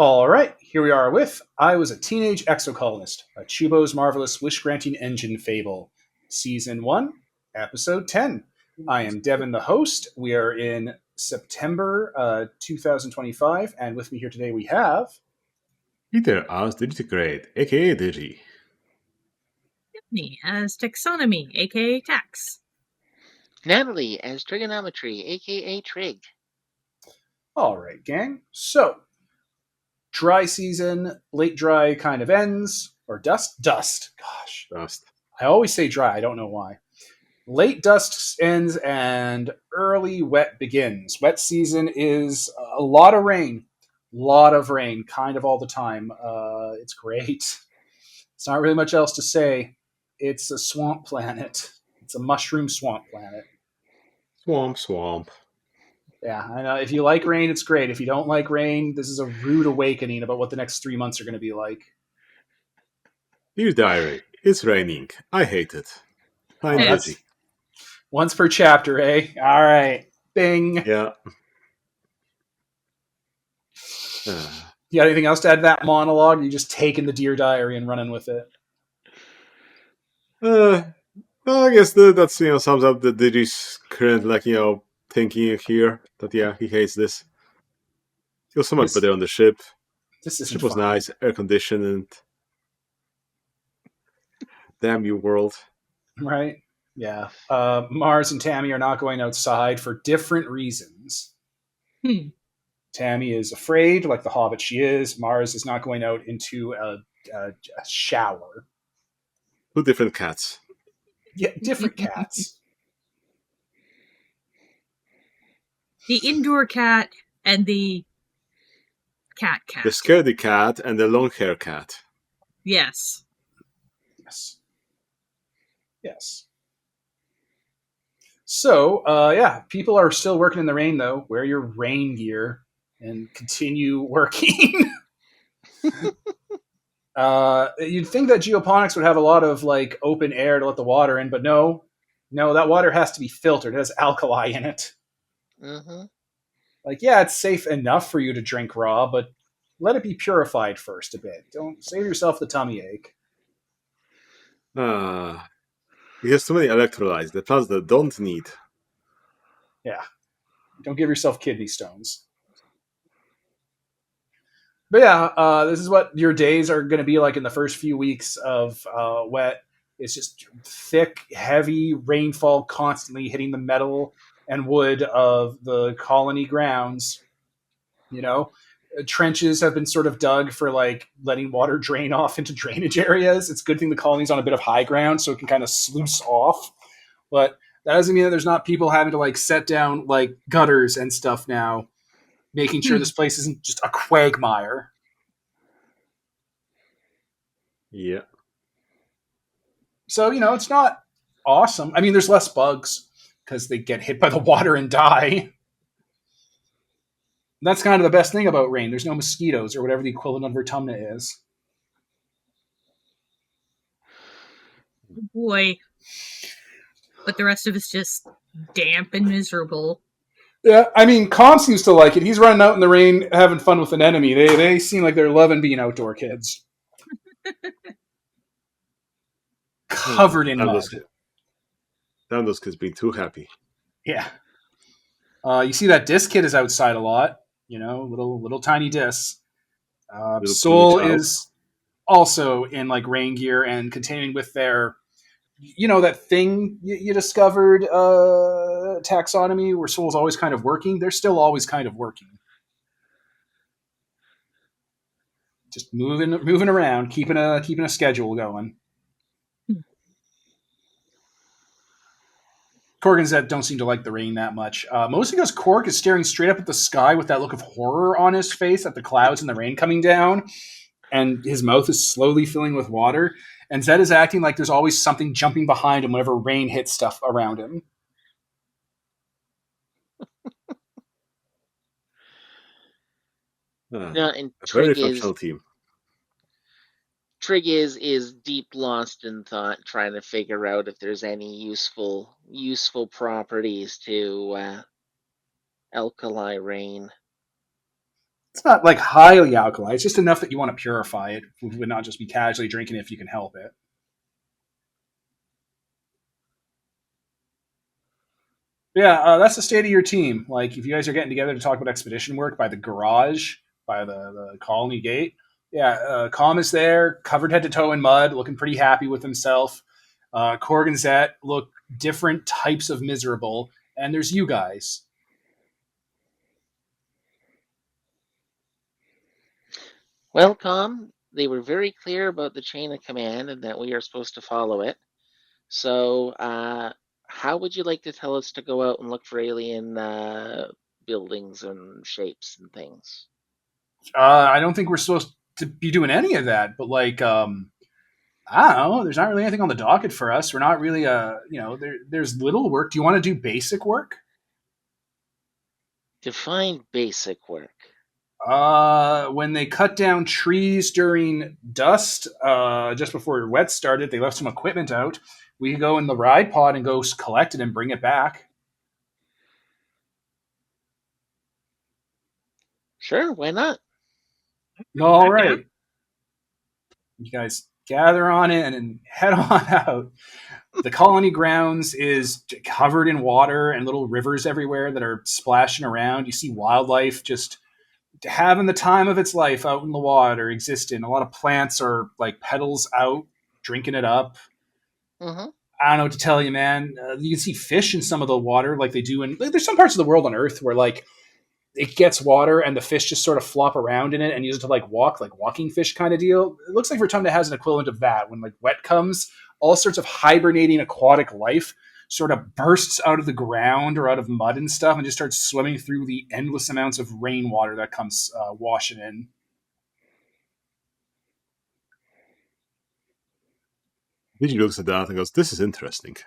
All right, here we are with I Was a Teenage Exocolonist, a Chuubo's Marvelous Wish Granting Engine Fable, Season 1, Episode 10. I am Devin, the host. We are in September 2025, and with me here today we have. Peter as Digigrade, aka Digi. Me as Taxonomy, aka Tax. Natalie as Trigonometry, aka Trig. All right, gang. So, dry season, late dry kind of ends, or dust? Dust. Gosh. Dust. I always say dry, I don't know why. Late dust ends and early wet begins. Wet season is a lot of rain. Kind of all the time. It's great. It's not really much else to say. It's a swamp planet. It's a mushroom swamp planet. Swamp. Yeah, I know. If you like rain, it's great. If you don't like rain, this is a rude awakening about what the next 3 months are going to be like. Dear Diary, it's raining. I hate it. Hi, Digi. Once per chapter, eh? All right. Bing. Yeah. You got anything else to add to that monologue? You just taking the Dear Diary and running with it? Well, I guess that sums up the Digi's current, thinking here. That, he hates this. He was so much better on the ship. The ship was nice, air-conditioned, and... Damn you, world. Right? Yeah. Mars and Tammy are not going outside for different reasons. Tammy is afraid, like the hobbit she is. Mars is not going out into a shower. Two different cats. Yeah, different cats. The indoor cat and the cat. The scaredy cat and the long hair cat. Yes. So, people are still working in the rain, though. Wear your rain gear and continue working. You'd think that geoponics would have a lot of open air to let the water in, but no, that water has to be filtered. It has alkali in it. Mm-hmm. It's safe enough for you to drink raw, but let it be purified first a bit. Don't save yourself the tummy ache. He has too many electrolytes, the plants that don't need. Yeah. Don't give yourself kidney stones. But yeah, this is what your days are going to be like in the first few weeks of wet. It's just thick, heavy rainfall constantly hitting the metal and wood of the colony grounds. Trenches have been sort of dug for letting water drain off into drainage areas. It's a good thing the colony's on a bit of high ground so it can kind of sluice off. But that doesn't mean that there's not people having to set down gutters and stuff now, making sure this place isn't just a quagmire. Yeah. So, it's not awesome. I mean, there's less bugs because they get hit by the water and die. That's kind of the best thing about rain. There's no mosquitoes or whatever the equivalent of Vertumna is. Boy. But the rest of it's just damp and miserable. Yeah, I mean, Con seems to like it. He's running out in the rain having fun with an enemy. They seem like they're loving being outdoor kids. Covered in mud. Damn those kids being too happy. Yeah. You see that Disc Kid is outside a lot. Little tiny Disc. Soul is also in rain gear and continuing with their, that thing you discovered, taxonomy, where Soul's always kind of working. They're still always kind of working. Just moving around, keeping a schedule going. Korg and Zed don't seem to like the rain that much. Mostly because Korg is staring straight up at the sky with that look of horror on his face at the clouds and the rain coming down, and his mouth is slowly filling with water. And Zed is acting like there's always something jumping behind him whenever rain hits stuff around him. And Very functional team. Trig is deep lost in thought, trying to figure out if there's any useful properties to alkali rain. It's not like highly alkali. It's just enough that you want to purify it. You would not just be casually drinking it if you can help it. Yeah, that's the state of your team. Like, if you guys are getting together to talk about expedition work by the garage, by the colony gate, yeah, Calm is there, covered head to toe in mud, looking pretty happy with himself. Korg and Zet look different types of miserable, and there's you guys. Well, Com, they were very clear about the chain of command and that we are supposed to follow it. So, how would you like to tell us to go out and look for alien buildings and shapes and things? I don't think we're supposed to be doing any of that, but like, I don't know. There's not really anything on the docket for us. We're not really, there's little work. Do you want to do basic work? Define basic work. When they cut down trees during dust, just before wet started, they left some equipment out. We go in the ride pod and go collect it and bring it back. Sure, why not? All right. You guys gather on it and head on out. The colony grounds is covered in water and little rivers everywhere that are splashing around. You see wildlife just having the time of its life out in the water, existing. A lot of plants are like petals out, drinking it up. Mm-hmm. I don't know what to tell you, man. You can see fish in some of the water, like they do in. Like, there's some parts of the world on Earth where like it gets water and the fish just sort of flop around in it and use it to like walk, like walking fish kind of deal. It looks like Rotunda has an equivalent of that. When like wet comes, all sorts of hibernating aquatic life sort of bursts out of the ground or out of mud and stuff and just starts swimming through the endless amounts of rainwater that comes washing in. Digi looks at that and goes, "This is interesting."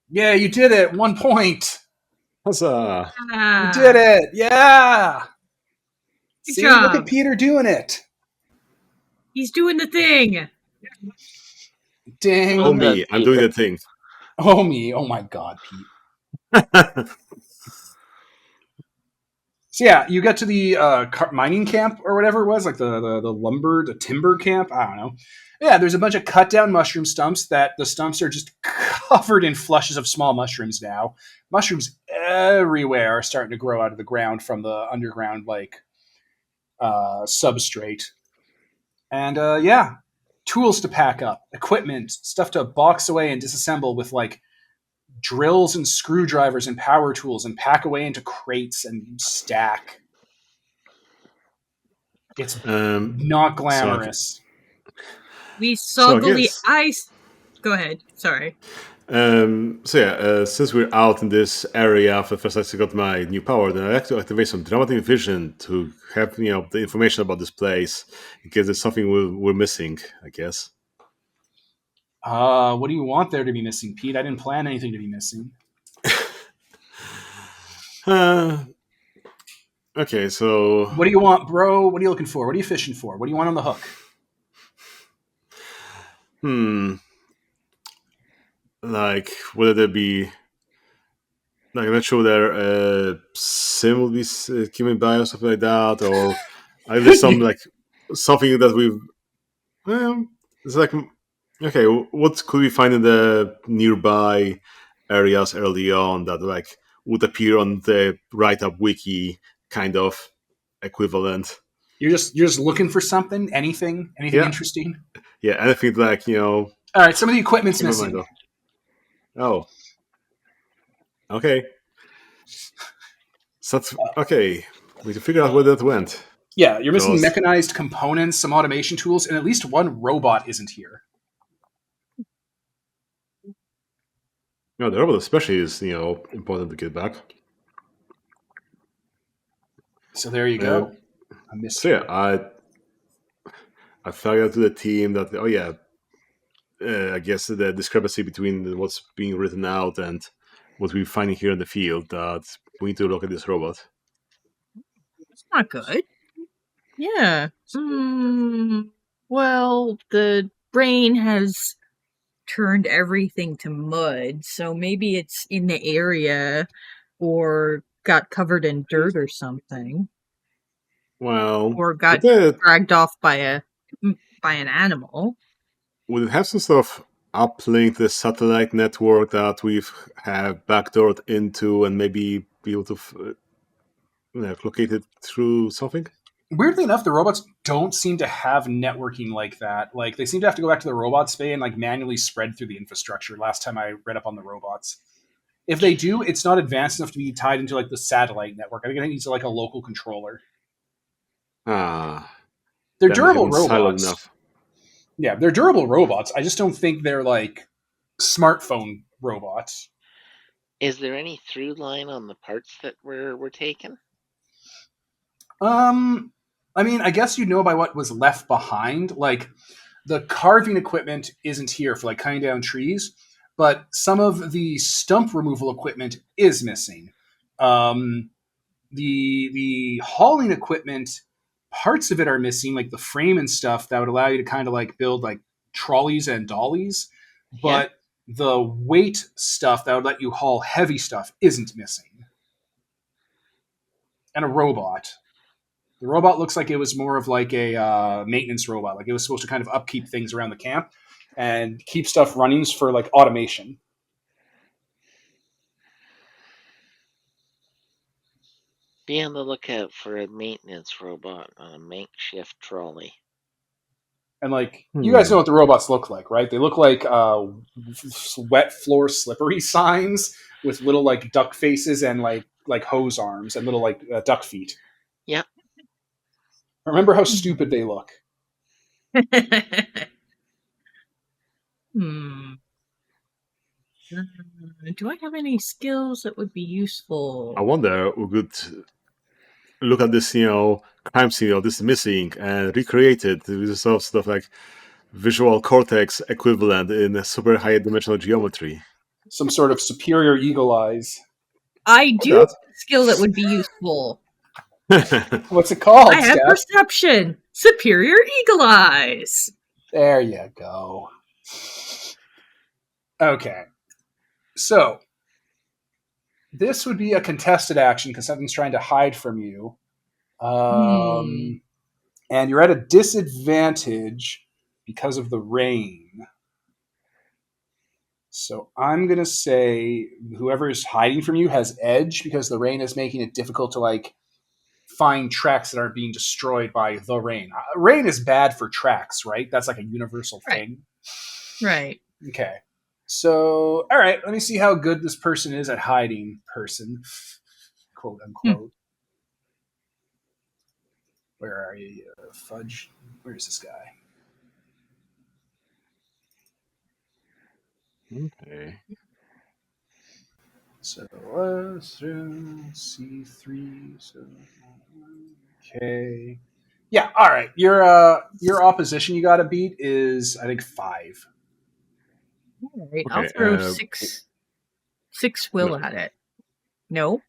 Yeah, you did it. 1 point. Huzzah! You did it. Yeah. Good See, job. look at Peter doing it. He's doing the thing. Dang. Oh, Well me. done, I'm doing Peter. the thing. Oh, me. Oh, my God, Pete. So yeah, you get to the mining camp or whatever it was, like the timber camp. I don't know. Yeah, there's a bunch of cut down mushroom stumps that the stumps are just covered in flushes of small mushrooms now. Mushrooms everywhere are starting to grow out of the ground from the underground like substrate. And yeah, tools to pack up, equipment, stuff to box away and disassemble with like drills and screwdrivers and power tools and pack away into crates and stack. It's not glamorous. We soggily guess- ice. Go ahead. Sorry. Since we're out in this area after first I got my new power, then I have to activate some dramatic vision to have the information about this place in case there's something we're missing. I guess. What do you want there to be missing, Pete? I didn't plan anything to be missing. Okay, so What do you want, bro? What are you looking for? What are you fishing for? What do you want on the hook? like whether there be like I'm not sure there sim will be coming by or something like that, or there's some like something that we've. It's like okay, what could we find in the nearby areas early on that like would appear on the write-up wiki kind of equivalent? You're just looking for something, anything interesting. Yeah, anything like All right, some of the equipment's keep in mind, missing. though. Oh, okay. So that's okay. We can figure out where that went. Yeah, you're missing Because- mechanized components, some automation tools, and at least one robot isn't here. No, the robot especially is important to get back. So there you go. A mystery. So yeah, I flagged out to the team that I guess the discrepancy between what's being written out and what we're finding here in the field, that we need to look at this robot. That's not good. Yeah. Well, the rain has turned everything to mud, so maybe it's in the area or got covered in dirt or something. Well, or got would it, dragged off by an animal. would it have some sort of uplink the satellite network that we've have backdoored into and maybe be able to locate it through something? Weirdly enough, the robots don't seem to have networking like that. Like they seem to have to go back to the robots bay and like manually spread through the infrastructure. Last time I read up on the robots, if they do, it's not advanced enough to be tied into like the satellite network. I think it needs like a local controller. Ah, They're then they durable haven't siloed robots. enough. Yeah, they're durable robots. I just don't think they're like smartphone robots. Is there any through line on the parts that were taken? I mean, I guess you know by what was left behind. Like the carving equipment isn't here for like cutting down trees, but some of the stump removal equipment is missing. Um, the hauling equipment, parts of it are missing, like the frame and stuff that would allow you to kind of like build like trolleys and dollies, Yeah. but the weight stuff that would let you haul heavy stuff isn't missing. And a robot. The robot looks like it was more of like a maintenance robot. Like it was supposed to kind of upkeep things around the camp and keep stuff running for like automation. Be on the lookout for a maintenance robot on a makeshift trolley. And like you guys know what the robots look like, right? They look like wet floor slippery signs with little like duck faces and like hose arms and little like duck feet. Yep. Remember how stupid they look. Hmm. Do I have any skills that would be useful? I wonder we could look at this, crime scene, this is missing, and recreate it with some stuff like visual cortex equivalent in a super high dimensional geometry. Some sort of superior eagle eyes. I do that. have a skill that would be useful. What's it called, I have Steph? perception. Superior eagle eyes. There you go. Okay. So, this would be a contested action because something's trying to hide from you. And you're at a disadvantage because of the rain. So I'm going to say whoever is hiding from you has edge because the rain is making it difficult to like find tracks that aren't being destroyed by the rain. Rain is bad for tracks, right? That's like a universal thing. Right. Okay. So, all right, let me see how good this person is at hiding, quote unquote. Where are you, fudge? Where's this guy? Okay. So C3. So okay. Yeah. All right. Your opposition you got to beat is I think 5. All right. Okay, I'll throw six will at it. No.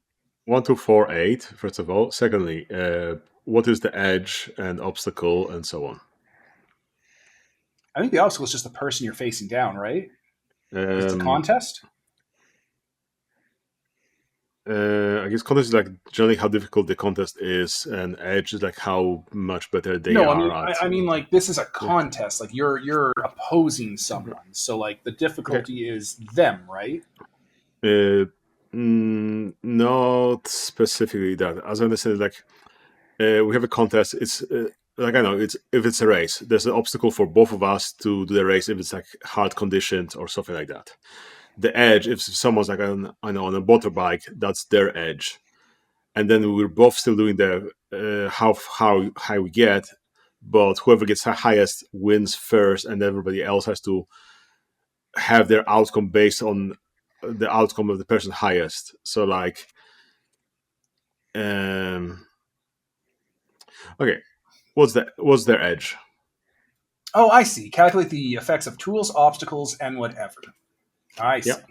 1, 2, 4, 8. First of all, secondly, what is the edge and obstacle and so on? I think the obstacle is just the person you're facing down, right? It's a contest. I guess contest is like generally how difficult the contest is, and edge is like how much better they No, are I mean like this is a contest. Like you're opposing someone, so like the difficulty is them, right? Not specifically that. As I understand, like we have a contest. It's like I know it's if it's a race, there's an obstacle for both of us to do the race if it's like hard conditions or something like that. The edge, if someone's like on a motorbike, that's their edge, and then we're both still doing the how high we get, but whoever gets the highest wins first, and everybody else has to have their outcome based on the outcome of the person highest. So like, okay, what's their edge? Oh, I see. Calculate the effects of tools, obstacles, and whatever. I see. Yep.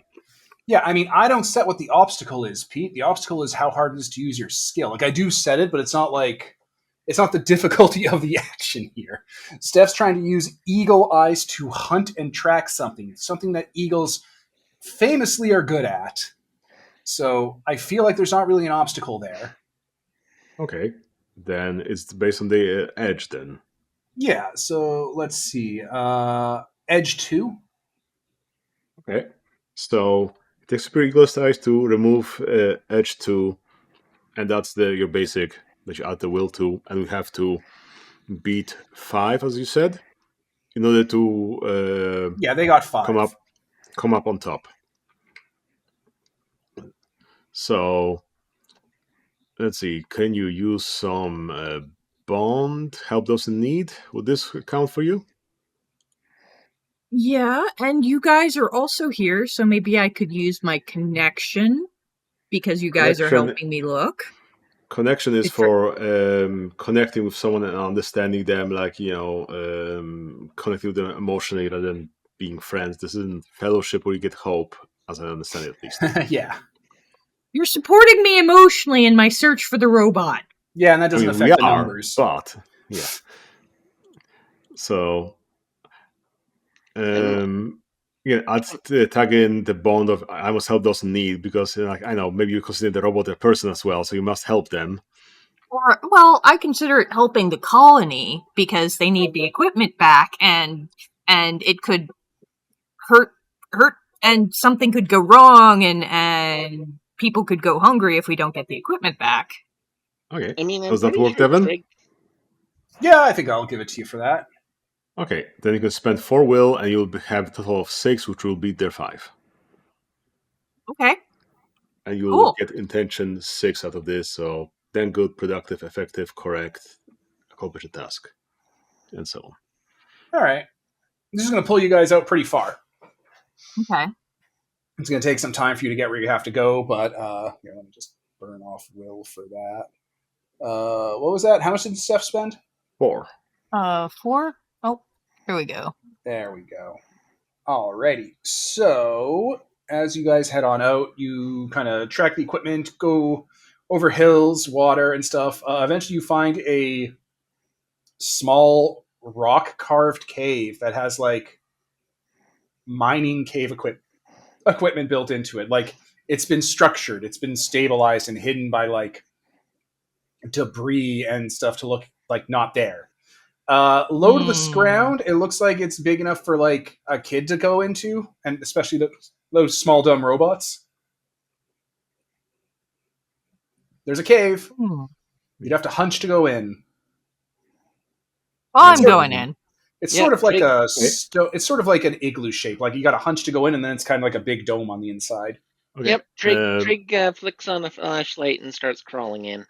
Yeah, I mean, I don't set what the obstacle is, Pete. The obstacle is how hard it is to use your skill. Like, I do set it, but it's not the difficulty of the action here. Steph's trying to use eagle eyes to hunt and track something that eagles famously are good at. So I feel like there's not really an obstacle there. Okay. Then it's based on the edge. Then Yeah. So let's see. Edge 2. okay. So it takes superior eagle's dice to remove edge 2, and that's your basic that you add the will to, and we have to beat 5, as you said, in order to Yeah, they got 5. come up on top. So let's see. Can you use some bond? Help those in need? Would this count for you? Yeah, and you guys are also here, so maybe I could use my connection because you guys are helping me look. Connection is It's for connecting with someone and understanding them, like connecting with them emotionally rather than being friends. This isn't fellowship where you get hope, as I understand it, at least. Yeah. You're supporting me emotionally in my search for the robot. Yeah, and that doesn't affect the numbers. But yeah. So I'd tag in the bond of I must help those in need because I know maybe you consider the robot a person as well, so you must help them. Or, well, I consider it helping the colony because they need the equipment back, and it could hurt, and something could go wrong, and people could go hungry if we don't get the equipment back. Okay. I mean, Does that work, Devin? Yeah, I think I'll give it to you for that. Okay, then you can spend 4 will, and you'll have a total of 6, which will beat their 5. Okay. And you'll get intention 6 out of this, so then good, productive, effective, correct, accomplish a task, and so on. All right. I'm just going to pull you guys out pretty far. Okay. It's going to take some time for you to get where you have to go, but here, let me just burn off will for that. What was that? How much did Steph spend? 4. 4? Oh, here we go. There we go. Alrighty. So, as you guys head on out, you kind of track the equipment, go over hills, water, and stuff. Eventually, you find a small rock-carved cave that has, like, mining cave equipment built into it. Like, it's been structured, it's been stabilized and hidden by, like, debris and stuff to look like not there. Low to the ground, it looks like it's big enough for like a kid to go into, and especially those small dumb robots. There's a cave. You'd have to hunch to go in. Well, I'm going in. It's sort of like it's sort of like an igloo shape. Like you got to hunch to go in, and then it's kind of like a big dome on the inside. Okay. Yep. Trig flicks on a flashlight and starts crawling in.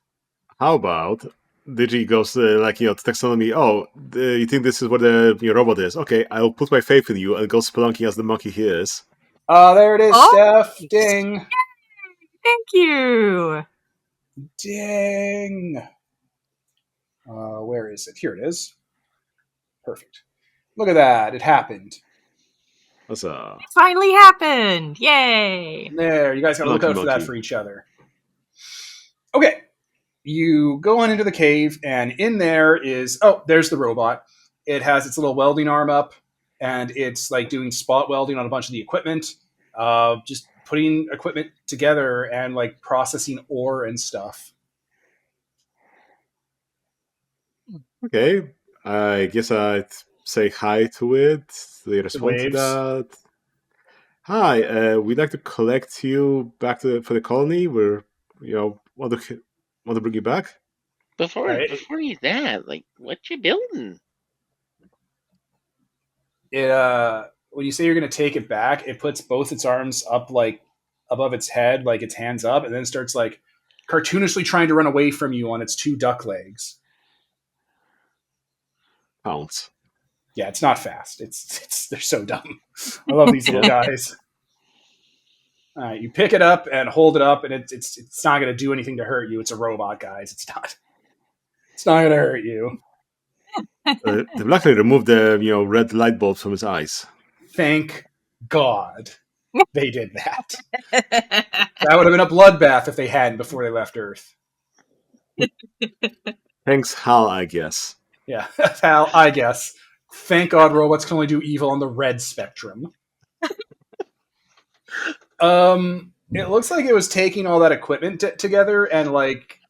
How about Digi goes to text on me? Oh, you think this is what your robot is? Okay, I'll put my faith in you and go spelunking as the monkey he is. There it is, Steph. Ding. Yay! Thank you. Ding. Where is it? Here it is. Perfect. Look at that. It happened. It finally happened. Yay. There. You guys got to look out for that for each other. Okay. You go on into the cave, and in there is... Oh, there's the robot. It has its little welding arm up, and it's like doing spot welding on a bunch of the equipment. Just putting equipment together and like processing ore and stuff. Okay. I guess I'd say hi to it. They respond to that. Hi, we'd like to collect you back for the colony. We're, want to bring you back. Before you that, like, what you building? It when you say you're going to take it back, it puts both its arms up like above its head, like its hands up, and then starts like cartoonishly trying to run away from you on its 2 duck legs. Pounce. Yeah, it's not fast. It's they're so dumb. I love these little guys. All right, you pick it up and hold it up, and it's not going to do anything to hurt you. It's a robot, guys. It's not going to hurt you. They luckily removed the red light bulbs from his eyes. Thank God they did that. That would have been a bloodbath if they hadn't before they left Earth. Thanks, Hal, I guess. Yeah, Hal, I guess. Thank God robots can only do evil on the red spectrum. It looks like it was taking all that equipment together and like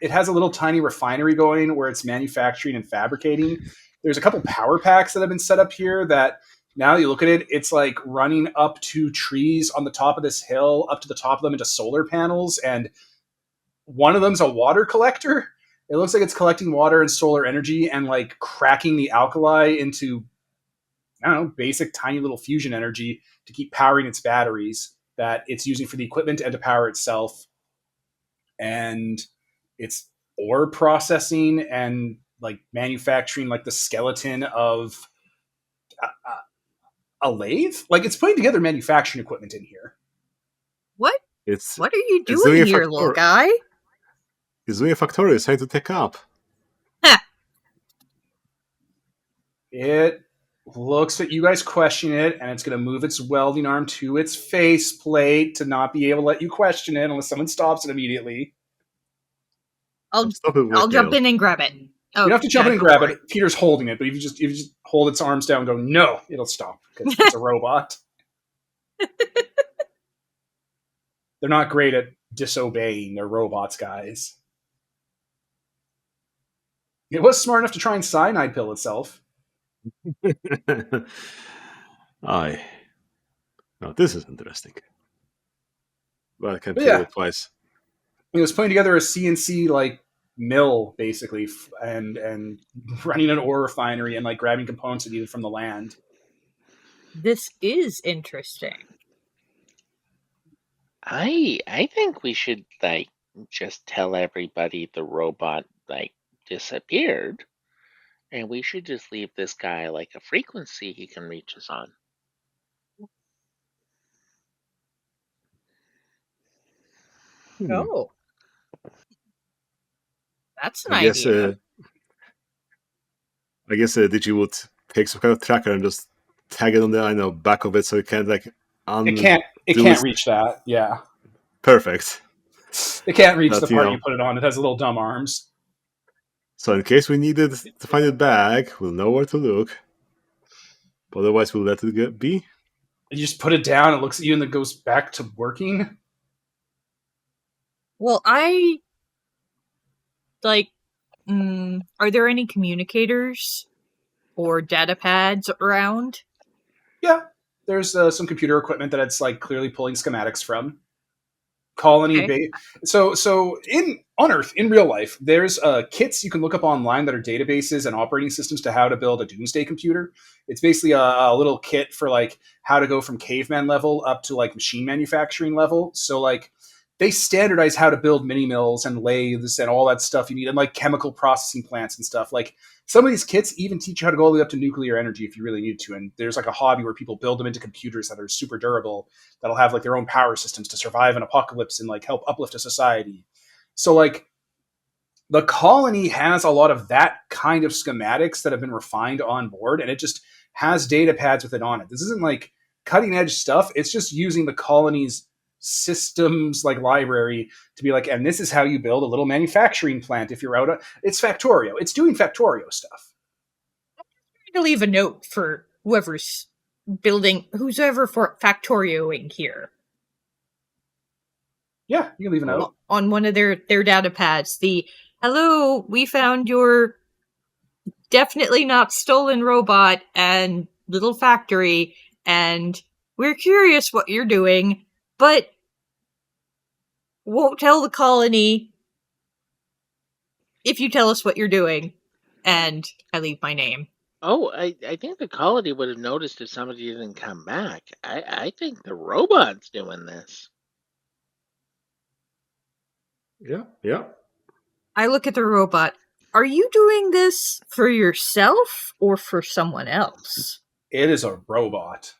it has a little tiny refinery going where it's manufacturing and fabricating. There's a couple power packs that have been set up here that now you look at it, it's like running up to trees on the top of this hill, up to the top of them into solar panels, and one of them's a water collector. It looks like it's collecting water and solar energy and like cracking the alkali into, I don't know, basic tiny little fusion energy to keep powering its batteries that it's using for the equipment and to power itself. And it's ore processing and like manufacturing like the skeleton of a lathe. Like it's putting together manufacturing equipment in here. What? It's What are you it's doing here, little guy? It's doing a factory. It's trying to take up. Ha! It looks at you guys, question it, and it's going to move its welding arm to its faceplate to not be able to let you question it unless someone stops it immediately. I'll Stop it with jump Bill. in and grab it. Oh, You don't have to jump yeah, in and go grab for it. Peter's holding it, but if you just hold its arms down and go, no, it'll stop because it's a robot. They're not great at disobeying. They're robots, guys. It was smart enough to try and cyanide pill itself. Aye. Now this is interesting. But I can But play yeah, it twice. it was putting together a CNC like mill basically, and running an ore refinery and like grabbing components it needed from the land. This is interesting. I think we should like just tell everybody the robot like disappeared, and we should just leave this guy like a frequency he can reach us on. Oh, that's an I guess idea. Digi would take some kind of tracker and just tag it on the back of it so it can't like It can't reach that. Yeah. Perfect. It can't reach That, the part you put it on. It has little dumb arms. So in case we needed to find it back, we'll know where to look. But otherwise, we'll let it be. You just put it down, it looks at you, and it goes back to working. Well, are there any communicators or data pads around? Yeah. There's some computer equipment that it's like clearly pulling schematics from. Colony Okay. so in on Earth in real life, there's kits you can look up online that are databases and operating systems to how to build a doomsday computer. It's basically a little kit for like how to go from caveman level up to like machine manufacturing level. So like they standardize how to build mini mills and lathes and all that stuff you need, and like chemical processing plants and stuff. Like some of these kits even teach you how to go all the way up to nuclear energy if you really need to. And there's like a hobby where people build them into computers that are super durable, that'll have like their own power systems to survive an apocalypse and like help uplift a society. So like the colony has a lot of that kind of schematics that have been refined on board, and it just has data pads with it on it. This isn't like cutting edge stuff. It's just using the colony's systems like library to be like, and this is how you build a little manufacturing plant if you're out. It's Factorio. It's doing Factorio stuff. To leave a note for whoever's for Factorioing here. Yeah, you can leave a note. On one of their data pads. Hello, we found your definitely not stolen robot and little factory, and we're curious what you're doing, but won't tell the colony if you tell us what you're doing. And I leave my name. Oh, I think the colony would have noticed if somebody didn't come back. I think the robot's doing this. Yeah. I look at the robot. Are you doing this for yourself or for someone else? It is a robot.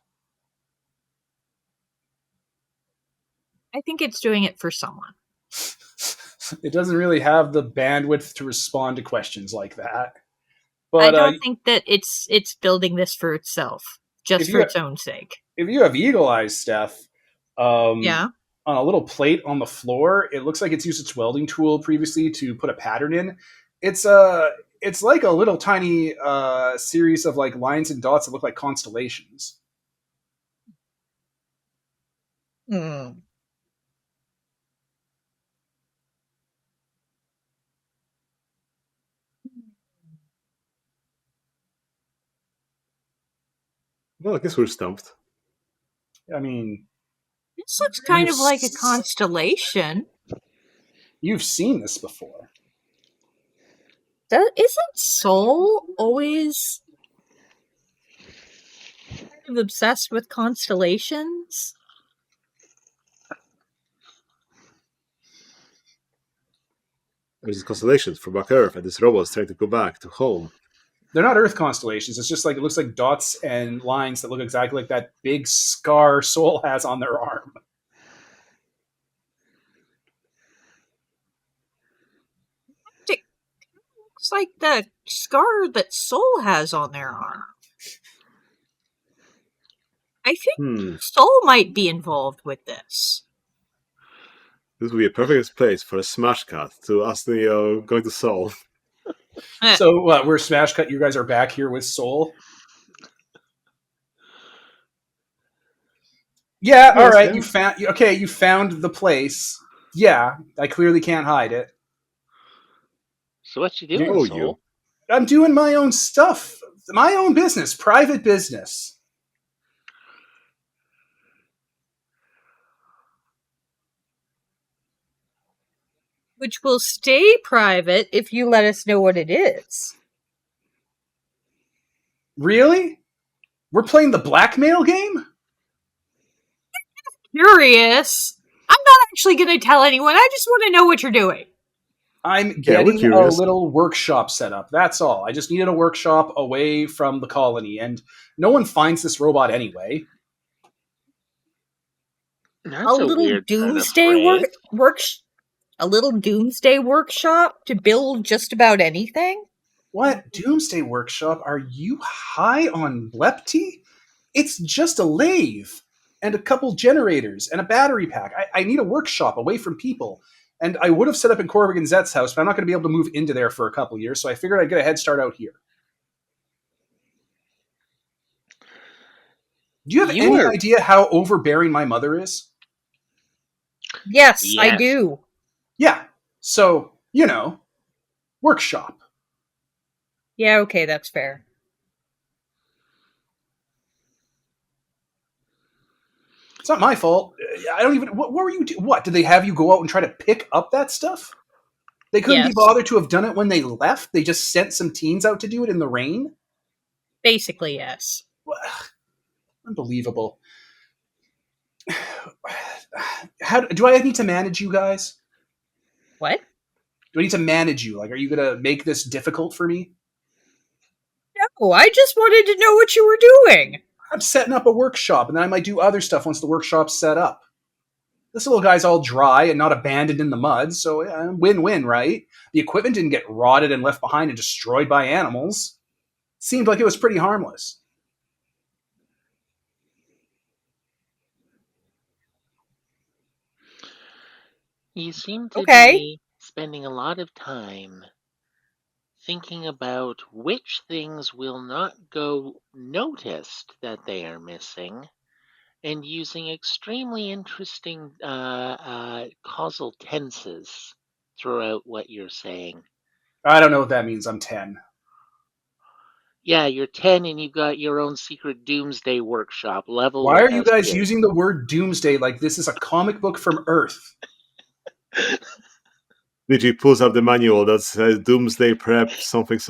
I think it's doing it for someone. It doesn't really have the bandwidth to respond to questions like that. But I don't think that it's building this for itself, just for its own sake. If you have Eagle Eyes, Steph, yeah, on a little plate on the floor, it looks like it's used its welding tool previously to put a pattern in. It's like a little tiny series of like lines and dots that look like constellations. Well, I guess we're stumped. I mean, This looks kind of like a constellation. You've seen this before. Isn't Soul always kind of obsessed with constellations? There's constellations from back Earth, and this robot's trying to go back to home. They're not Earth constellations. It's just like it looks like dots and lines that look exactly like that big scar Soul has on their arm. Looks like the scar that Soul has on their arm. I think Soul might be involved with this. This would be a perfect place for a smash cut to us going to Soul. So we're smash cut. You guys are back here with Soul. Yeah, all right. Yeah. You found the place. Yeah, I clearly can't hide it. So what you doing, Soul? I'm doing my own stuff. My own business. Private business. Which will stay private if you let us know what it is. Really? We're playing the blackmail game? Curious. I'm not actually going to tell anyone. I just want to know what you're doing. I'm getting a little workshop set up. That's all. I just needed a workshop away from the colony, and no one finds this robot anyway. That's a little weird doomsday a little doomsday workshop to build just about anything? What? Doomsday workshop? Are you high on lepty? It's just a lathe and a couple generators and a battery pack. I need a workshop away from people. And I would have set up in Korvig and Zet's house, but I'm not going to be able to move into there for a couple years, so I figured I'd get a head start out here. Do you have any idea how overbearing my mother is? Yes, I do. Yeah. So, workshop. Yeah, okay, that's fair. It's not my fault. I don't even... What were you... What? Did they have you go out and try to pick up that stuff? They couldn't be bothered to have done it when they left? They just sent some teens out to do it in the rain? Basically, yes. Unbelievable. How do I need to manage you guys? What? Do I need to manage you? Like, are you going to make this difficult for me? No, I just wanted to know what you were doing. I'm setting up a workshop, and then I might do other stuff once the workshop's set up. This little guy's all dry and not abandoned in the mud, so win-win, right? The equipment didn't get rotted and left behind and destroyed by animals. Seemed like it was pretty harmless. You seem to be spending a lot of time thinking about which things will not go noticed that they are missing, and using extremely interesting causal tenses throughout what you're saying. I don't know what that means. I'm 10. Yeah, you're 10 and you've got your own secret doomsday workshop level. Why are you guys using the word doomsday like this is a comic book from Earth? Digi pulls up the manual that says Doomsday Prep something.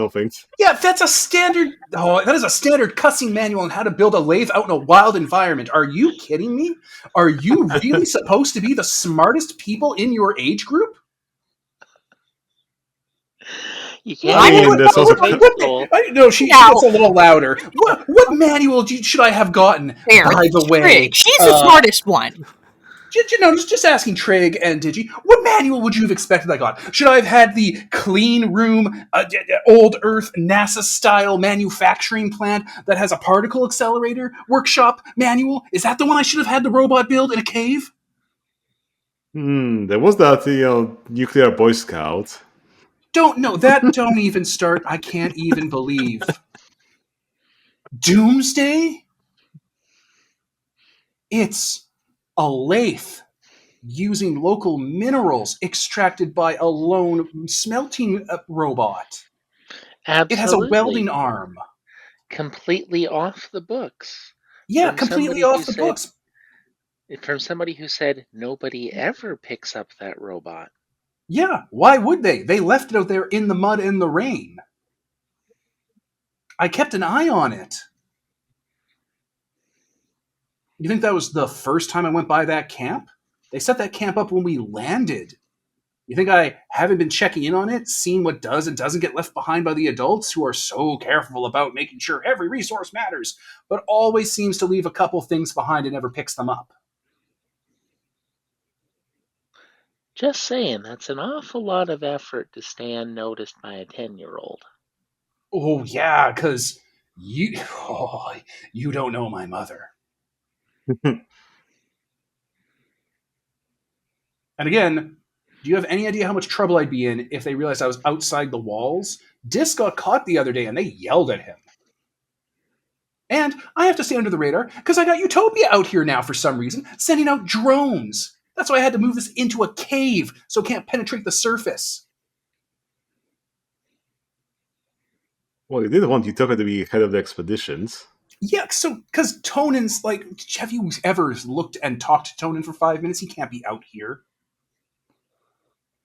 Yeah, that's a standard... Oh, that is a standard cussing manual on how to build a lathe out in a wild environment. Are you kidding me? Are you really supposed to be the smartest people in your age group? You can't. No, she gets a little louder. What manual should I have gotten? By the way, Trig, she's the smartest one. Just asking Trig and Digi, what manual would you have expected I got? Should I have had the clean room, old Earth, NASA-style manufacturing plant that has a particle accelerator workshop manual? Is that the one I should have had the robot build in a cave? There was that, nuclear Boy Scout. Don't even start. I can't even believe. Doomsday? It's a lathe using local minerals extracted by a lone smelting robot. Absolutely. It has a welding arm. Completely off the books. Yeah, completely off the books. From somebody who said nobody ever picks up that robot. Yeah, why would they? They left it out there in the mud and the rain. I kept an eye on it. You think that was the first time I went by that camp? They set that camp up when we landed. You think I haven't been checking in on it, seeing what does and doesn't get left behind by the adults who are so careful about making sure every resource matters, but always seems to leave a couple things behind and never picks them up? Just saying, that's an awful lot of effort to stay unnoticed by a 10-year-old. Oh, yeah, because you don't know my mother. And again, do you have any idea how much trouble I'd be in if they realized I was outside the walls? Dis got caught the other day and they yelled at him. And I have to stay under the radar because I got Utopia out here now for some reason, sending out drones. That's why I had to move this into a cave so it can't penetrate the surface. Well, you did want Utopia to be head of the expeditions. Yeah, so because Tonan's like, have you ever looked and talked to Tonan for 5 minutes? He can't be out here.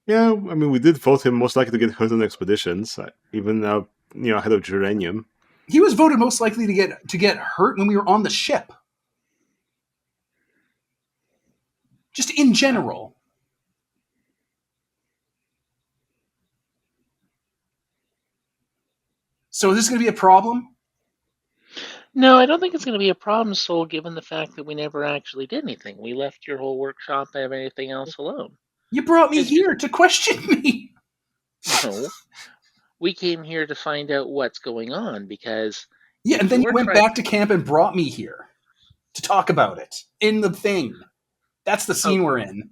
Yeah, I mean, we did vote him most likely to get hurt on expeditions, even head of Geranium. He was voted most likely to get hurt when we were on the ship. Just in general. So is this going to be a problem? No, I don't think it's going to be a problem, Soul, given the fact that we never actually did anything. We left your whole workshop and everything else alone. You brought me here to question me. No. We came here to find out what's going on because... Yeah, and then you went back to camp and brought me here to talk about it in the thing. That's the scene we're in.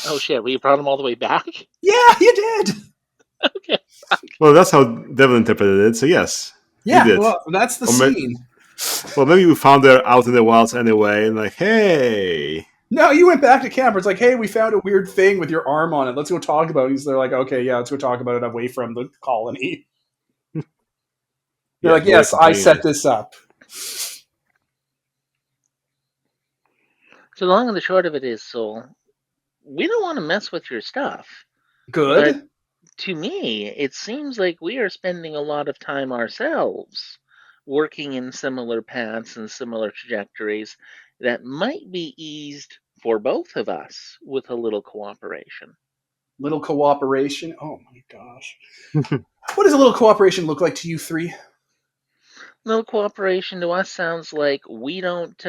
Oh, shit. Well, you brought him all the way back? Yeah, you did. Okay. Well, that's how Devin interpreted it, so yes. Yeah, did. well, that's the scene. Well, maybe we found her out in the wilds anyway, and like, hey... No, you went back to camp. It's like, hey, we found a weird thing with your arm on it. Let's go talk about it. They're like, okay, yeah, let's go talk about it away from the colony. They're like, yes, I set this up. So the long and the short of it is, Soul, we don't want to mess with your stuff. Good. But to me, it seems like we are spending a lot of time ourselves working in similar paths and similar trajectories that might be eased for both of us with a little cooperation. Little cooperation? Oh my gosh. What does a little cooperation look like to you three? Little cooperation to us sounds like we don't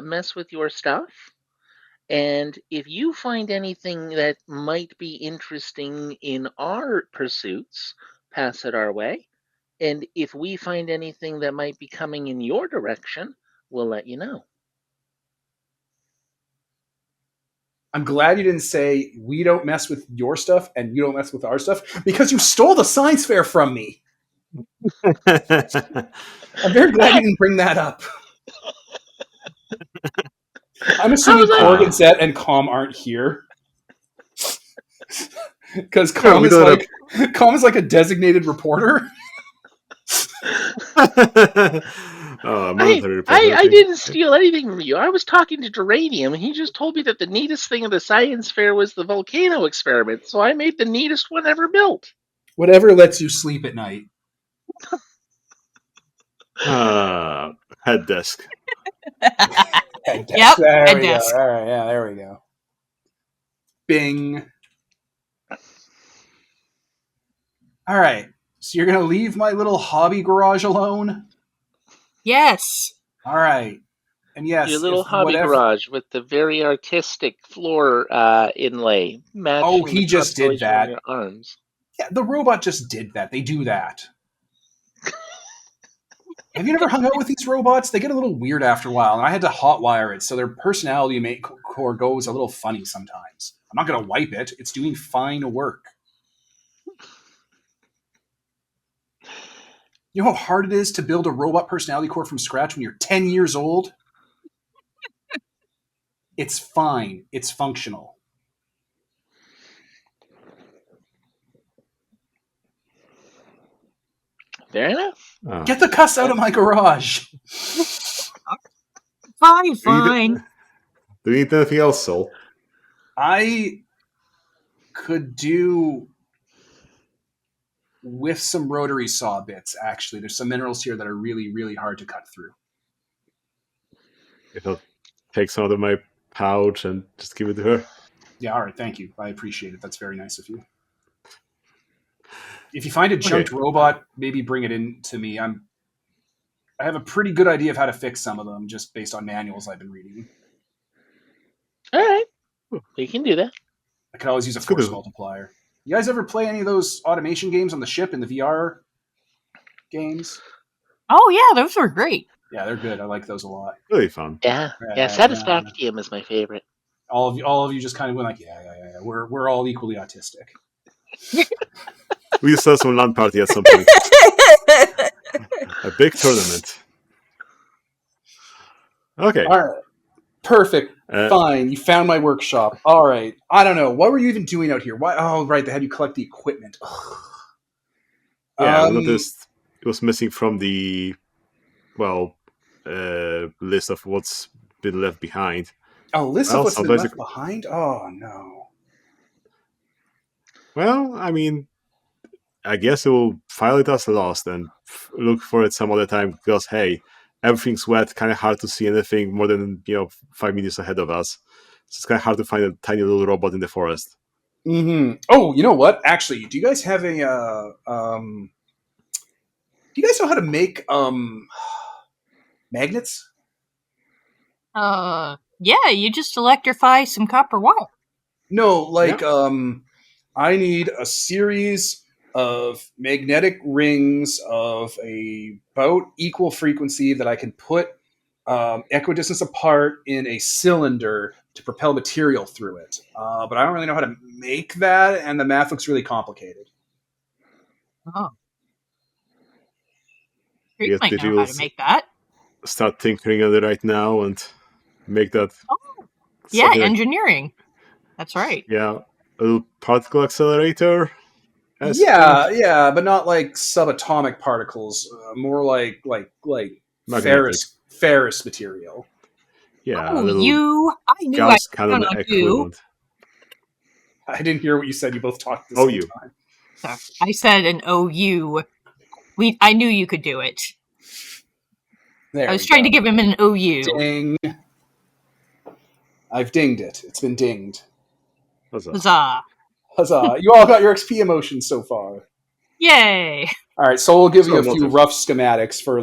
mess with your stuff. And if you find anything that might be interesting in our pursuits, pass it our way. And if we find anything that might be coming in your direction, we'll let you know. I'm glad you didn't say we don't mess with your stuff and you don't mess with our stuff because you stole the science fair from me. I'm very glad you didn't bring that up. I'm assuming Korg and Zet and Com aren't here. Because Com is like a designated reporter. I didn't steal anything from you. I was talking to Geranium, and he just told me that the neatest thing at the science fair was the volcano experiment, so I made the neatest one ever built. Whatever lets you sleep at night. Head desk. Head desk. Yep, there head we desk. Go. All right, yeah, there we go. Bing. All right, so you're going to leave my little hobby garage alone? Yes. All right. And yes, your little hobby garage with the very artistic floor inlay matching he just did that. Your arms. Yeah, the robot just did that. They do that. Have you never hung out with these robots? They get a little weird after a while, and I had to hotwire it, so their personality core goes a little funny sometimes. I'm not going to wipe it. It's doing fine work. You know how hard it is to build a robot personality core from scratch when you're 10 years old? It's fine. It's functional. Fair enough. Get the cuss out of my garage. Fine. Fine. Do you need anything else, Sol? I could do with some rotary saw bits, actually. There's some minerals here that are really, really hard to cut through. If I'll take some out of my pouch and just give it to her. Yeah, all right, thank you. I appreciate it. That's very nice of you. If you find a junked robot, maybe bring it in to me. I have a pretty good idea of how to fix some of them just based on manuals I've been reading. All right, we can do that. I could always use a force multiplier. You guys ever play any of those automation games on the ship in the VR games? Oh yeah, those were great. Yeah, they're good. I like those a lot. Really fun. Yeah. Satisfactium is my favorite. All of you just kind of went like, yeah. We're all equally autistic. We saw some LAN party at some point. A big tournament. Okay. All right. Perfect. Fine. You found my workshop. All right. I don't know. What were you even doing out here? Why? Oh, right. They had you collect the equipment. Yeah, I noticed it was missing from the, list of what's been left behind. Oh, list of what's been left behind? Oh, no. Well, I mean, I guess it will file it as lost and look for it some other time because, hey, everything's wet, kind of hard to see anything more than 5 meters ahead of us. So it's kind of hard to find a tiny little robot in the forest. Mm-hmm. Oh, you know what? Actually, do you guys have a? Do you guys know how to make magnets? Yeah. You just electrify some copper wire. No, I need a series of magnetic rings of about equal frequency that I can put equidistance apart in a cylinder to propel material through it. But I don't really know how to make that, and the math looks really complicated. Oh. You might know how to make that. Start tinkering on it right now and make that. Oh. Yeah, engineering. That's right. Yeah, a little particle accelerator. Yeah, but not like subatomic particles. More like ferrous material. Yeah, I knew Gauss cannon equivalent. I didn't hear what you said. You both talked at the same time. Sorry. I said an OU. I knew you could do it. I was trying to give him an OU. Ding. I've dinged it. It's been dinged. Huzzah. Huzzah. You all got your XP emotions so far. Yay. All right, so we'll give you a few rough schematics for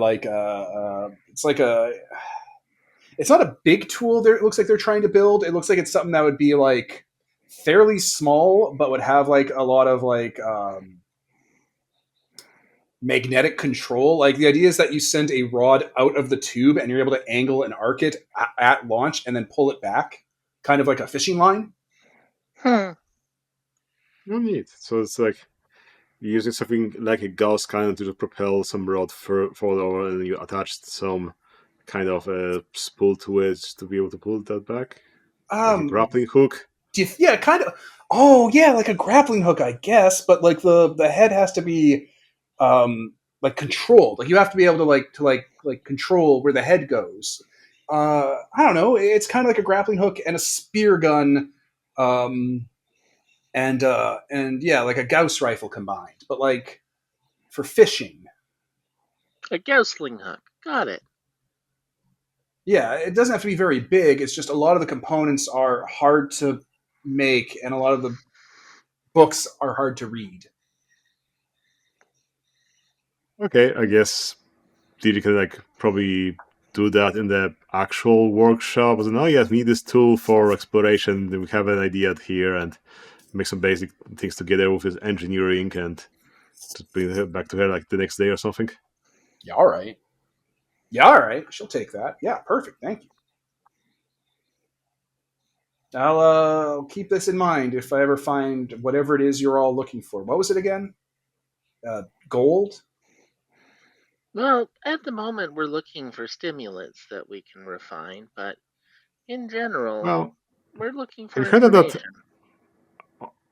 it's not a big tool it looks like they're trying to build. It looks like it's something that would be like fairly small, but would have like a lot of magnetic control. Like the idea is that you send a rod out of the tube and you're able to angle and arc it at launch and then pull it back, kind of like a fishing line. Oh, neat. So it's like you're using something like a Gauss cannon to propel some rod forward, and you attached some kind of a spool to it to be able to pull that back. Like a grappling hook. Yeah, kind of. Oh, yeah, like a grappling hook, I guess. But like the head has to be like controlled. Like you have to be able to control where the head goes. I don't know. It's kind of like a grappling hook and a spear gun. And yeah, like a Gauss rifle combined, but like for fishing. A Gaussling hook. Got it. Yeah, it doesn't have to be very big. It's just a lot of the components are hard to make, and a lot of the books are hard to read. Okay, I guess you can probably do that in the actual workshop. So now, yes, we need this tool for exploration. Then we have an idea here and make some basic things together with his engineering and just bring it back to her like the next day or something. Yeah, all right. She'll take that. Yeah, perfect. Thank you. I'll keep this in mind if I ever find whatever it is you're all looking for. What was it again? Gold? Well, at the moment, we're looking for stimulants that we can refine, but in general, we're looking for information.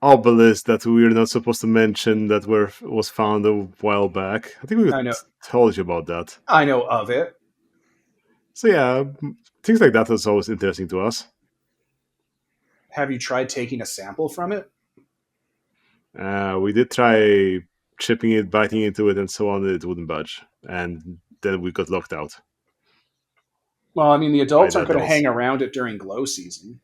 Obelisk that we're not supposed to mention that was found a while back. I think we told you about that. I know of it. So yeah, things like that is always interesting to us. Have you tried taking a sample from it? We did try chipping it, biting into it, and so on. It wouldn't budge, and then we got locked out Well, I mean, the by adults the aren't going to adults. hang around it during glow season.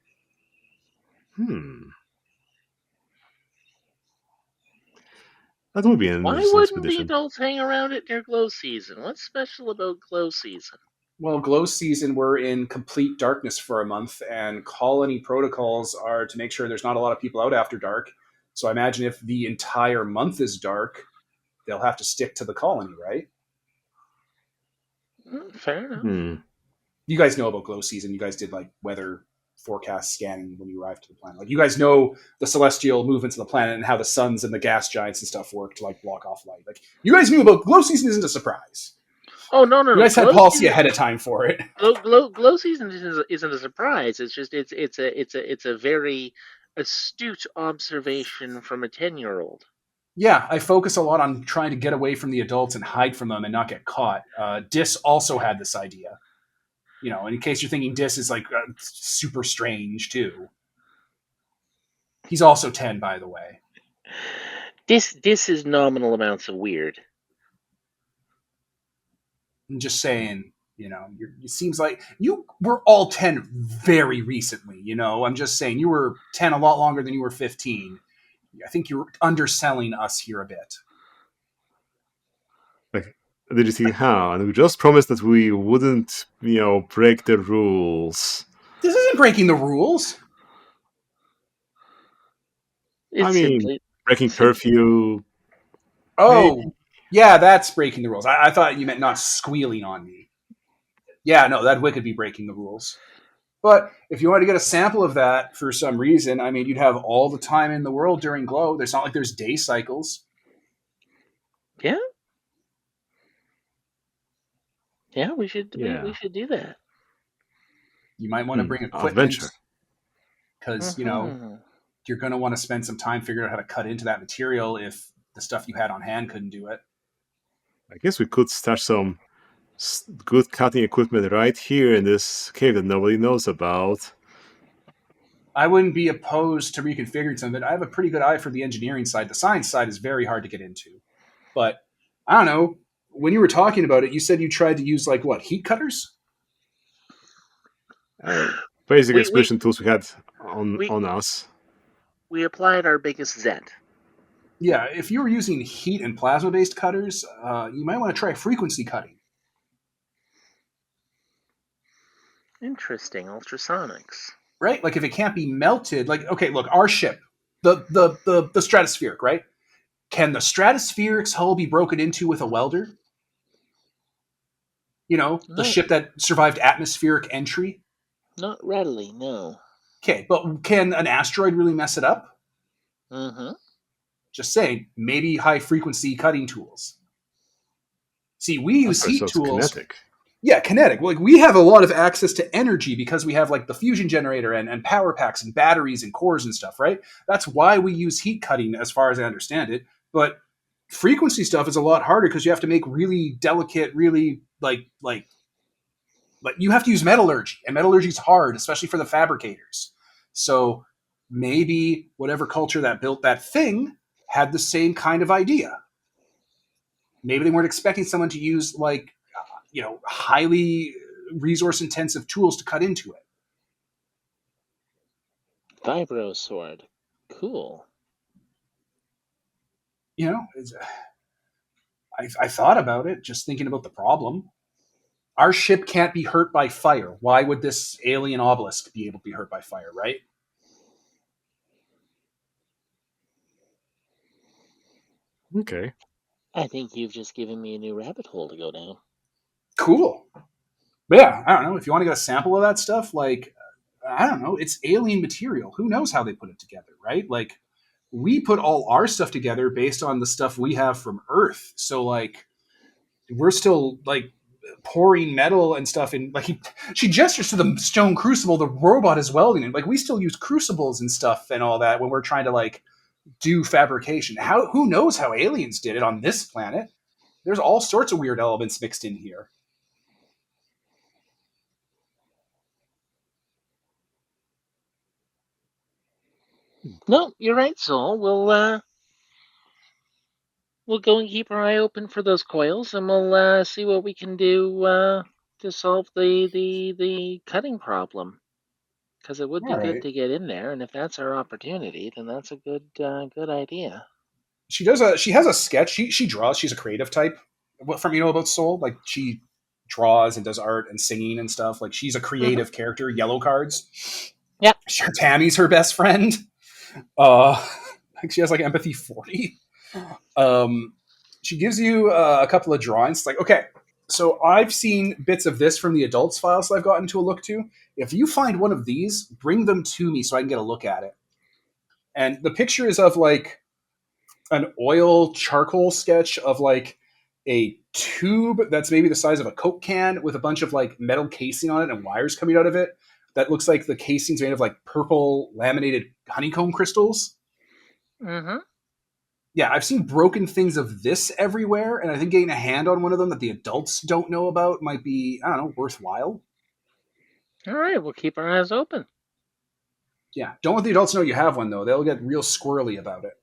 That would be an Why interesting wouldn't the expedition. adults hang around it near glow season? What's special about glow season? Well, glow season, we're in complete darkness for a month, and colony protocols are to make sure there's not a lot of people out after dark. So I imagine if the entire month is dark, they'll have to stick to the colony, right? Fair enough. You guys know about glow season. You guys did like weather forecast scanning when you arrived to the planet. Like you guys know the celestial movements of the planet and how the suns and the gas giants and stuff work to like block off light. Like you guys knew about glow season isn't a surprise. Oh no! You guys had policy ahead of time for it. Glow season isn't a surprise. It's just it's a very astute observation from a 10-year-old. Yeah, I focus a lot on trying to get away from the adults and hide from them and not get caught. Dis also had this idea. You know, in case you're thinking Dis is like super strange too. He's also 10, by the way. This is nominal amounts of weird. I'm just saying, you know, it seems like you were all 10 very recently, you know. I'm just saying you were 10 a lot longer than you were 15. I think you're underselling us here a bit. Like, did you see how? And we just promised that we wouldn't, break the rules. This isn't breaking the rules. Breaking curfew. Oh, maybe. Yeah, that's breaking the rules. I thought you meant not squealing on me. Yeah, no, that would be breaking the rules. But if you wanted to get a sample of that for some reason, I mean, you'd have all the time in the world during glow. There's not like there's day cycles. Yeah. Yeah, we should do that. You might want to bring equipment adventure, because you know you're going to want to spend some time figuring out how to cut into that material if the stuff you had on hand couldn't do it. I guess we could stash some good cutting equipment right here in this cave that nobody knows about. I wouldn't be opposed to reconfiguring some of it. I have a pretty good eye for the engineering side. The science side is very hard to get into. But I don't know. When you were talking about it, you said you tried to use like what, heat cutters? Basic expedition tools we had on us. We applied our biggest Zet. Yeah, if you were using heat and plasma-based cutters, you might want to try frequency cutting. Interesting, ultrasonics. Right? Like if it can't be melted, like okay, look, our ship, the stratospheric, right? Can the stratospherics hull be broken into with a welder? You know, the ship that survived atmospheric entry? Not readily, no. Okay, but can an asteroid really mess it up? Mm-hmm. Just saying, maybe high frequency cutting tools. See, we use heat tools. Kinetic. Yeah, kinetic. Like we have a lot of access to energy because we have like the fusion generator and power packs and batteries and cores and stuff, right? That's why we use heat cutting as far as I understand it. But frequency stuff is a lot harder because you have to make really delicate, really like you have to use metallurgy, and metallurgy is hard, especially for the fabricators. So maybe whatever culture that built that thing had the same kind of idea. Maybe they weren't expecting someone to use like highly resource intensive tools to cut into it. Vibro sword, cool. You know, I thought about it, just thinking about the problem. Our ship can't be hurt by fire. Why would this alien obelisk be able to be hurt by fire, right? Okay. I think you've just given me a new rabbit hole to go down. Cool. But yeah, I don't know. If you want to get a sample of that stuff, like, I don't know, it's alien material. Who knows how they put it together, right? Like, we put all our stuff together based on the stuff we have from Earth. So, like, we're still, like, pouring metal and stuff in. Like, she gestures to the stone crucible the robot is welding in. Like, we still use crucibles and stuff and all that when we're trying to, like, do fabrication. Who knows how aliens did it on this planet? There's all sorts of weird elements mixed in here. No, you're right, Soul. We'll go and keep our eye open for those coils, and we'll see what we can do to solve the cutting problem. Because it would All be good right. to get in there, and if that's our opportunity, then that's a good idea. She has a sketch. She draws. She's a creative type. What from about Soul? Like she draws and does art and singing and stuff. Like she's a Mm-hmm. creative character. Yellow cards. Yep. Sure, Tammy's her best friend. Uh, like she has like empathy 40. Um, she gives you a couple of drawings. It's like, okay, so I've seen bits of this from the adults files that I've gotten to a look to. If you find one of these, bring them to me so I can get a look at it. And the picture is of like an oil charcoal sketch of like a tube that's maybe the size of a Coke can with a bunch of like metal casing on it and wires coming out of it. That looks like the casing's made of like purple laminated honeycomb crystals. Mm-hmm. Yeah, I've seen broken things of this everywhere, and I think getting a hand on one of them that the adults don't know about might be, I don't know, worthwhile. All right, we'll keep our eyes open. Yeah, don't let the adults know you have one, though. They'll get real squirrely about it.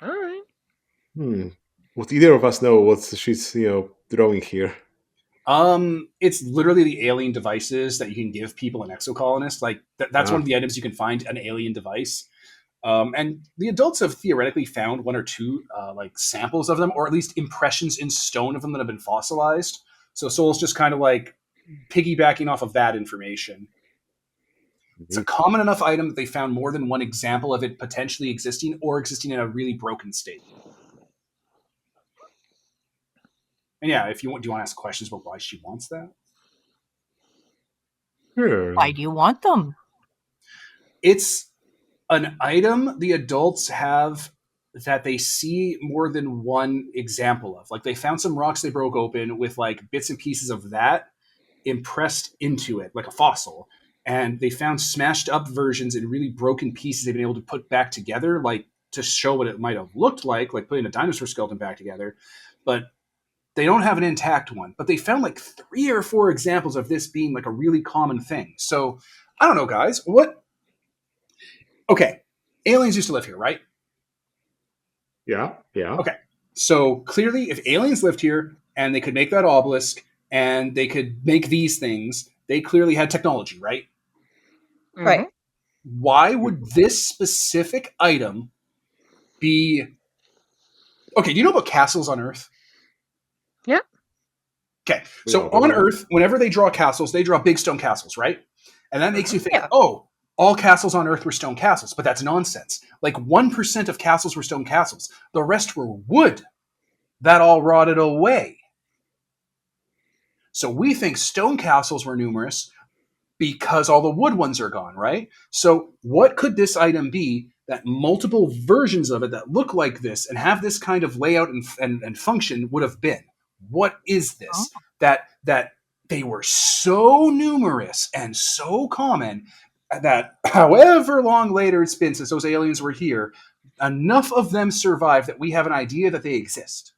All right. Would either of us know what she's drawing here? It's literally the alien devices that you can give people in Exocolonist. Like, that's one of the items you can find, an alien device. And the adults have theoretically found one or two like samples of them, or at least impressions in stone of them that have been fossilized. So Soul's just kind of like piggybacking off of that information. It's a common enough item that they found more than one example of it potentially existing or existing in a really broken state. And yeah, if you want, do you want to ask questions about why she wants that? Sure. Why do you want them? It's an item the adults have that they see more than one example of. Like they found some rocks they broke open with like bits and pieces of that impressed into it, like a fossil. And they found smashed up versions in really broken pieces they've been able to put back together, like to show what it might have looked like putting a dinosaur skeleton back together. But they don't have an intact one. But they found like 3 or 4 examples of this being like a really common thing. So I don't know, guys. What? Okay, aliens used to live here, right? Yeah. Okay. So clearly, if aliens lived here and they could make that obelisk and they could make these things, they clearly had technology, right? Right. Mm-hmm. Why would this specific item be. Okay, do you know about castles on Earth? Yeah. Okay, so on Earth, whenever they draw castles, they draw big stone castles, right? And that makes you think, Yeah. oh, all castles on Earth were stone castles, but that's nonsense. Like 1% of castles were stone castles. The rest were wood. That all rotted away. So we think stone castles were numerous because all the wood ones are gone, right? So what could this item be that multiple versions of it that look like this and have this kind of layout and function would have been? What is this? Oh. That they were so numerous and so common that however long later it's been since those aliens were here, enough of them survive that we have an idea that they exist.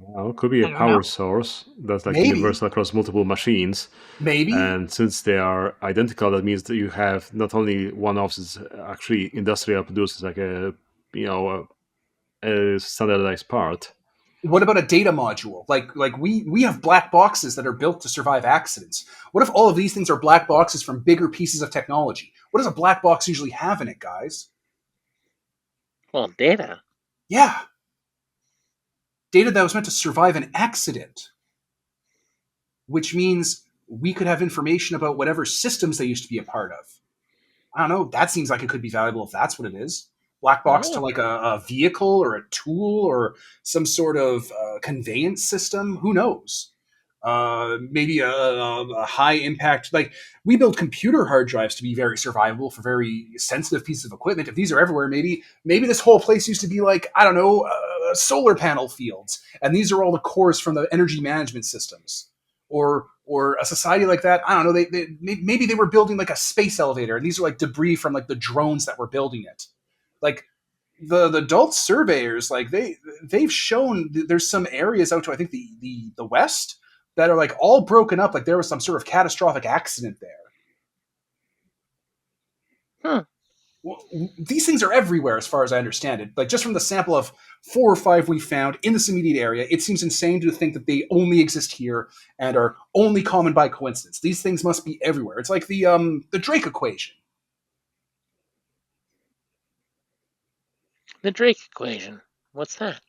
Well, it could be a I don't power know. source that's like Maybe. universal across multiple machines. Maybe. And since they are identical, that means that you have not only one-offs, it's actually industrial produced as like a standardized part. What about a data module? Like we have black boxes that are built to survive accidents. What if all of these things are black boxes from bigger pieces of technology? What does a black box usually have in it, guys? Well, data. Yeah. Data that was meant to survive an accident. Which means we could have information about whatever systems they used to be a part of. I don't know. That seems like it could be valuable if that's what it is. Black box to like a vehicle or a tool or some sort of conveyance system. Who knows? Maybe a high impact. Like we build computer hard drives to be very survivable for very sensitive pieces of equipment. If these are everywhere, maybe this whole place used to be like, I don't know, solar panel fields, and these are all the cores from the energy management systems. Or a society like that, I don't know. Maybe they were building like a space elevator, and these are like debris from like the drones that were building it. Like the adult surveyors, like they've shown there's some areas out to I think the west that are like all broken up, like there was some sort of catastrophic accident there. Hmm. Well, these things are everywhere, as far as I understand it. Like, just from the sample of 4 or 5 we found in this immediate area, it seems insane to think that they only exist here and are only common by coincidence. These things must be everywhere. It's like the Drake equation. The Drake equation. What's that?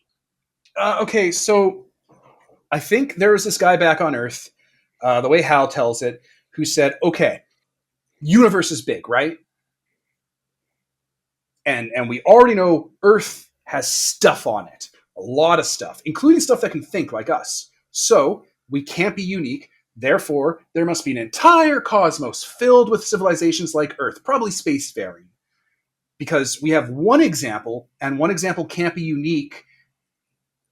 Okay, so I think there was this guy back on Earth, the way Hal tells it, who said, "Okay, universe is big, right? And we already know Earth has stuff on it, a lot of stuff, including stuff that can think like us. So we can't be unique. Therefore, there must be an entire cosmos filled with civilizations like Earth, probably spacefaring, because we have one example, and one example can't be unique.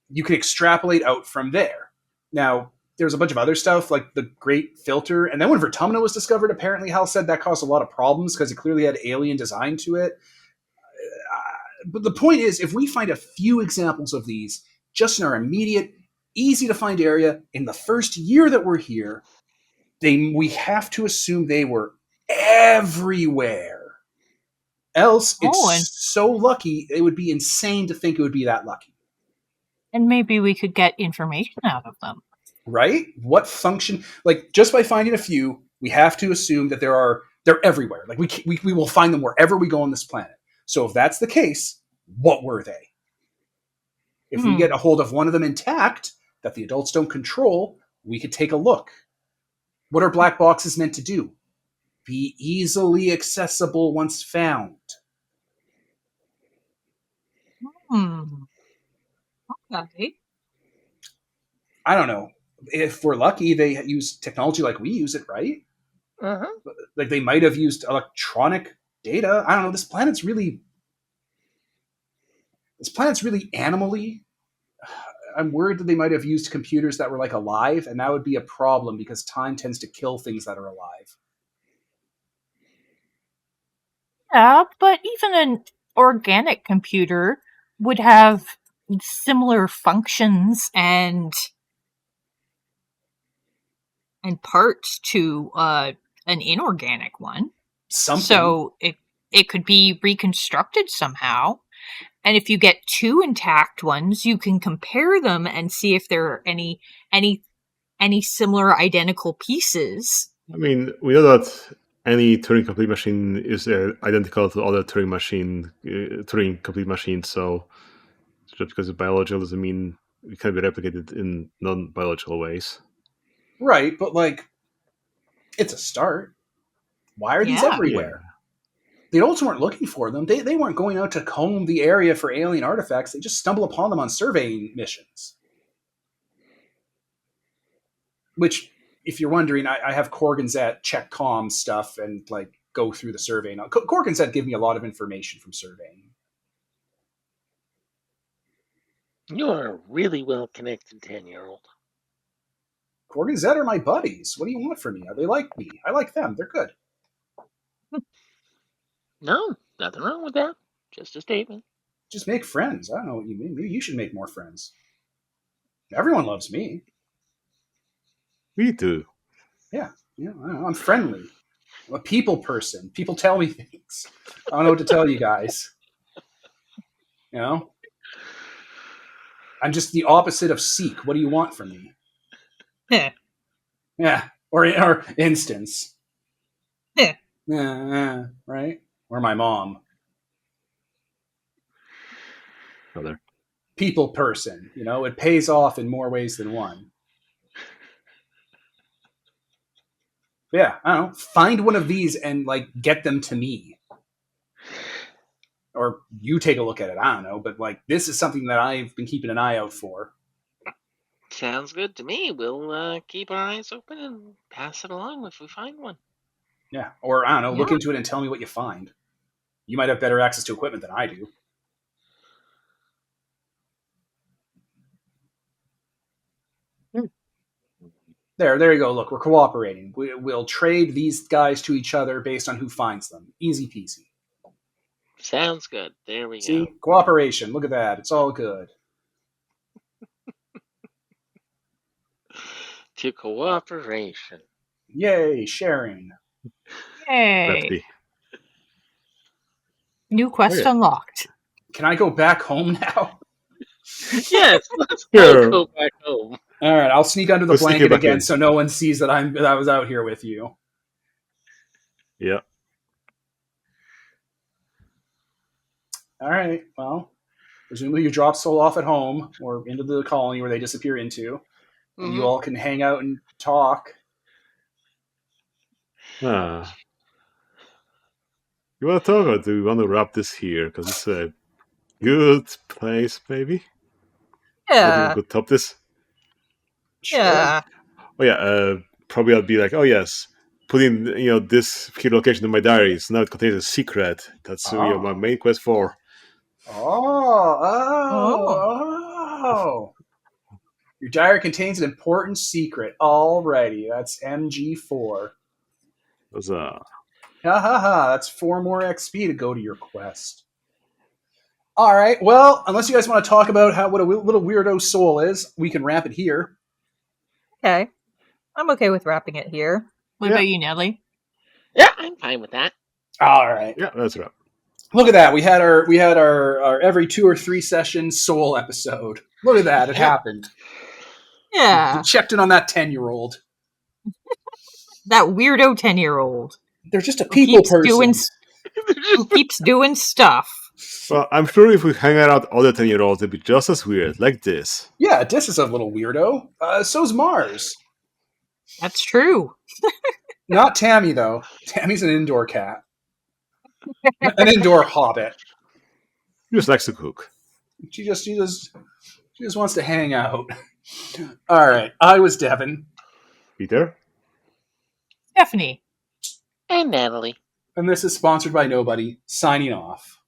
You can extrapolate out from there. Now, there's a bunch of other stuff like the Great Filter, and then when Vertumna was discovered, apparently Hal said that caused a lot of problems because it clearly had alien design to it. But the point is, if we find a few examples of these just in our immediate, easy to find area in the first year that we're here, we have to assume they were everywhere. Else, it's so lucky, it would be insane to think it would be that lucky. And maybe we could get information out of them. Right? What function? Like, just by finding a few, we have to assume that they're everywhere. Like, we will find them wherever we go on this planet. So if that's the case, what were they? If we get a hold of one of them intact that the adults don't control, we could take a look. What are black boxes meant to do? Be easily accessible once found. Okay. I don't know. If we're lucky, they use technology like we use it, right? Uh-huh. Like, they might have used electronic data. I don't know. This planet's really animally. I'm worried that they might have used computers that were like alive, and that would be a problem because time tends to kill things that are alive. Yeah, but even an organic computer would have similar functions and parts to an inorganic one. Something. So it could be reconstructed somehow. And if you get 2 intact ones, you can compare them and see if there are any similar identical pieces. I mean, we know that any Turing complete machine is identical to other Turing complete machines. So just because it's biological doesn't mean it can be replicated in non-biological ways. Right, but like, it's a start. Why are these everywhere? Yeah. The adults weren't looking for them. They weren't going out to comb the area for alien artifacts. They just stumble upon them on surveying missions. Which, if you're wondering, I have Corganzet check comm stuff and like go through the survey. Now, Corganzet give me a lot of information from surveying. You're a really well-connected 10-year-old. Corganzet are my buddies. What do you want from me? They like me. I like them. They're good. No, nothing wrong with that. Just a statement. Just make friends. I don't know what you mean. Maybe you should make more friends. Everyone loves me. Me too. Yeah, I don't know. I'm friendly. I'm a people person. People tell me things. I don't know what to tell you guys. You know? I'm just the opposite of Seek. What do you want from me? Yeah. Or instance. Yeah. Right? Or my mom. Other. People person. You know, it pays off in more ways than one. Yeah, I don't know. Find one of these and like get them to me. Or you take a look at it. I don't know. But like, this is something that I've been keeping an eye out for. Sounds good to me. We'll keep our eyes open and pass it along if we find one. Yeah. Or I don't know, look into it and tell me what you find. You might have better access to equipment than I do. There you go. Look, we're cooperating. We'll trade these guys to each other based on who finds them. Easy peasy. Sounds good. There we See? go. Cooperation. Look at that. It's all good. To cooperation. Yay, sharing. Yay. Lefty. New quest unlocked. Can I go back home now? Yes, let's Sure. all go back home. All right, I'll sneak under the Let's sneak blanket back again, in. so no one sees that I was out here with you. Yeah. All right. Well, presumably you drop Soul off at home or into the colony where they disappear into, and you all can hang out and talk. Ah. You want to talk, or do you want to wrap this here? Because it's a good place, maybe? Yeah. We could top this. Sure. Yeah. Oh yeah, probably I'll be like, oh yes, put in this key location in my diaries. Now it contains a secret. That's my main quest for. Oh. Your diary contains an important secret. Alrighty, that's MG4. Huzzah. Ha ha ha! That's 4 more XP to go to your quest. All right. Well, unless you guys want to talk about what a little weirdo Soul is, we can wrap it here. Okay. I'm okay with wrapping it here. What about you, Nelly? Yeah, I'm fine with that. All right. Yeah, that's right. Look at that. We had our every 2 or 3 session Soul episode. Look at that. It happened. Yeah. You checked in on that 10-year-old. That weirdo 10-year-old. They're just a people person. Who keeps doing stuff. Well, I'm sure if we hang out other 10-year-olds, it'd be just as weird, like this. Yeah, Dis is a little weirdo. So's Mars. That's true. Not Tammy, though. Tammy's an indoor cat. An indoor hobbit. He just likes to cook. She just wants to hang out. All right. I was Devin. Peter? Stephanie. And Natalie. And this is sponsored by Nobody, signing off.